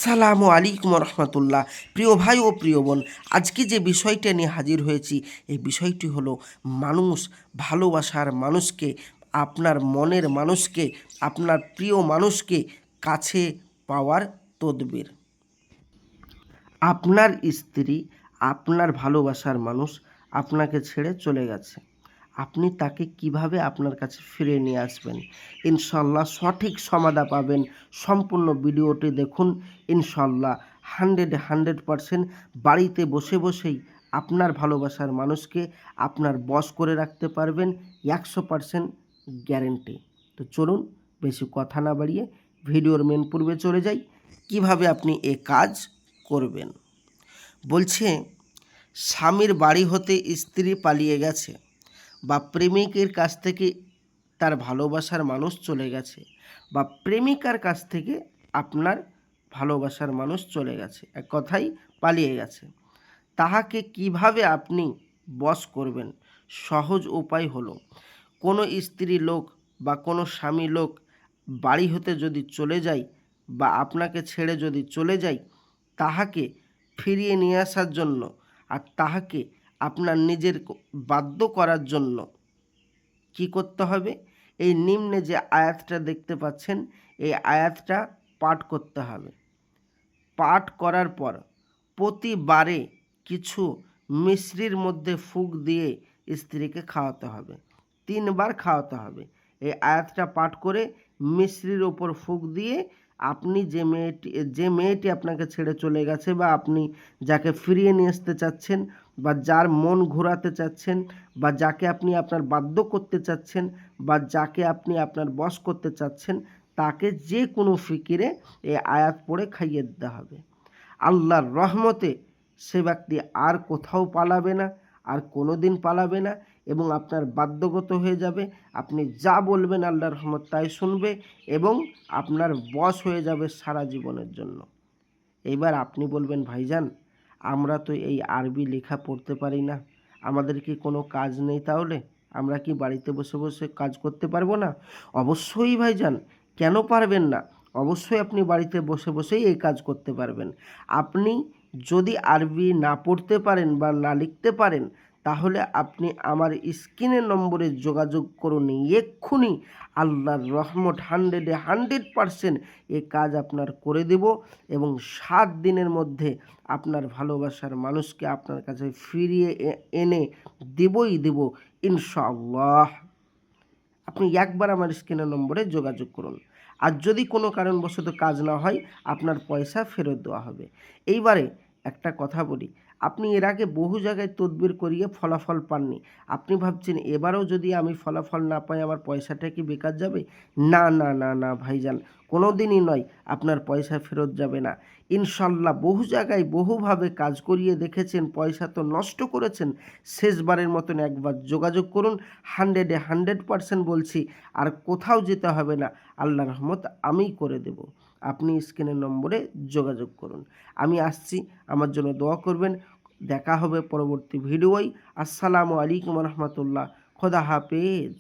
সালামু আলাইকুম রহমতুল্লাহ। প্রিয় ভাই ও প্রিয় বোন, আজকে যে বিষয়টা নিয়ে হাজির হয়েছি, এই বিষয়টি হলো মানুষ ভালোবাসার মানুষকে, আপনার মনের মানুষকে, আপনার প্রিয় মানুষকে কাছে পাওয়ার তদবির। আপনার স্ত্রী, আপনার ভালোবাসার মানুষ আপনাকে ছেড়ে চলে গেছে, আপনি তাকে কিভাবে আপনার কাছে ফিরিয়ে নিয়ে আসবেন? ইনশাল্লাহ সঠিক সমাধা পাবেন। সম্পূর্ণ ভিডিওটি দেখুন। ইনশাল্লাহ 100% বাড়িতে বসে বসেই আপনার ভালোবাসার মানুষকে আপনার বশ করে রাখতে পারবেন। 100% গ্যারেন্টি। তো চলুন বেশি কথা না বাড়িয়ে ভিডিওর মেন পূর্বে চলে যাই, কিভাবে আপনি এ কাজ করবেন। বলছে, স্বামীর বাড়ি হতে স্ত্রী পালিয়ে গেছে বা প্রেমিকের কাছ থেকে তার ভালোবাসার মানুষ চলে গেছে বা প্রেমিকার কাছ থেকে আপনার ভালোবাসার মানুষ চলে গেছে, এক কথাই পালিয়ে গেছে। তাহাকে কিভাবে আপনি বশ করবেন? সহজ উপায় হলো, কোনো স্ত্রী লোক বা কোনো স্বামী লোক বাড়ি হতে যদি চলে যায় বা আপনাকে ছেড়ে যদি চলে যায়, তাহাকে ফিরিয়ে নিয়ে আসার জন্য আর তাহাকে আপনার নিজের বাধ্য করার জন্য কি করতে হবে? এই নিম্নে যে আয়াতটা দেখতে পাচ্ছেন, এই আয়াতটা পাঠ করতে হবে। পাঠ করার পর প্রতিবারে কিছু মিশ্রির মধ্যে ফুঁক দিয়ে স্ত্রীকে খাওয়াতে হবে। 3 বার খাওয়াতে হবে। এই আয়াতটা পাঠ করে মিশ্রির ওপর ফুঁক দিয়ে আপনি যে মেয়েটি আপনাকে ছেড়ে চলে গেছে বা আপনি যাকে ফিরিয়ে নিয়ে আসতে চাচ্ছেন বা যার মন ঘোরাতে চাচ্ছেন বা যাকে আপনি আপনার বাধ্য করতে চাচ্ছেন বা যাকে আপনি আপনার বশ করতে চাচ্ছেন, তাকে যে কোনো ফিকিরে এই আয়াত পড়ে খাইয়ে দিতে হবে। আল্লাহর রহমতে সে ব্যক্তি আর কোথাও পালাবে না, আর কোনো দিন পালাবে না এবং আপনার বাধ্যগত হয়ে যাবে। আপনি যা বলবেন আল্লাহর রহমত তাই শুনবে এবং আপনার বশ হয়ে যাবে সারা জীবনের জন্য। এইবার আপনি বলবেন, ভাইজান আমরা তো এই আরবি লেখা পড়তে পারি না, আমাদের কি কোনো কাজ নেই? তাহলে আমরা কি বাড়িতে বসে বসে কাজ করতে পারবো না? অবশ্যই ভাইজান, কেন পারবেন না? অবশ্যই আপনি বাড়িতে বসে বসেই এই কাজ করতে পারবেন। আপনি যদি আরবি না পড়তে পারেন বা না লিখতে পারেন, তাহলে আপনি আমার স্ক্রিনের নম্বরে যোগাযোগ করুন এক্ষুনি। আল্লাহর রহমত 100% এ কাজ আপনার করে দেব এবং 7 দিনের মধ্যে আপনার ভালোবাসার মানুষকে আপনার কাছে ফিরিয়ে এনে দেবই দেব ইনশাআল্লাহ। আপনি একবার আমার স্ক্রিনের নম্বরে যোগাযোগ করুন। আর যদি কোনো কারণবশত কাজ না হয়, আপনার পয়সা ফেরত দেওয়া হবে। এইবারে একটা কথা বলি, আপনি এর আগে বহু জায়গায় তদবির করিয়ে ফলাফল পাননি। আপনি ভাবছেন এবারেও যদি আমি ফলাফল না পাই আমার পয়সাটা কি বেকার যাবে? না না না না ভাইজান, কোনো দিনই নয়, আপনার পয়সা ফেরত যাবে না। ইনশাল্লাহ বহু জায়গায় বহুভাবে কাজ করিয়ে দেখেছেন, পয়সা তো নষ্ট করেছেন। শেষবারের মতন একবার যোগাযোগ করুন। 100% বলছি, আর কোথাও যেতে হবে না। আল্লাহর রহমত আমিই করে দেব। আপনি স্ক্রিনের নম্বরে যোগাযোগ করুন। আমি আসছি, আমার জন্য দোয়া করবেন। দেখা হবে পরবর্তী ভিডিওয়। আসসালামু আলাইকুম রহমতুল্লাহ। খোদা হাফেজ।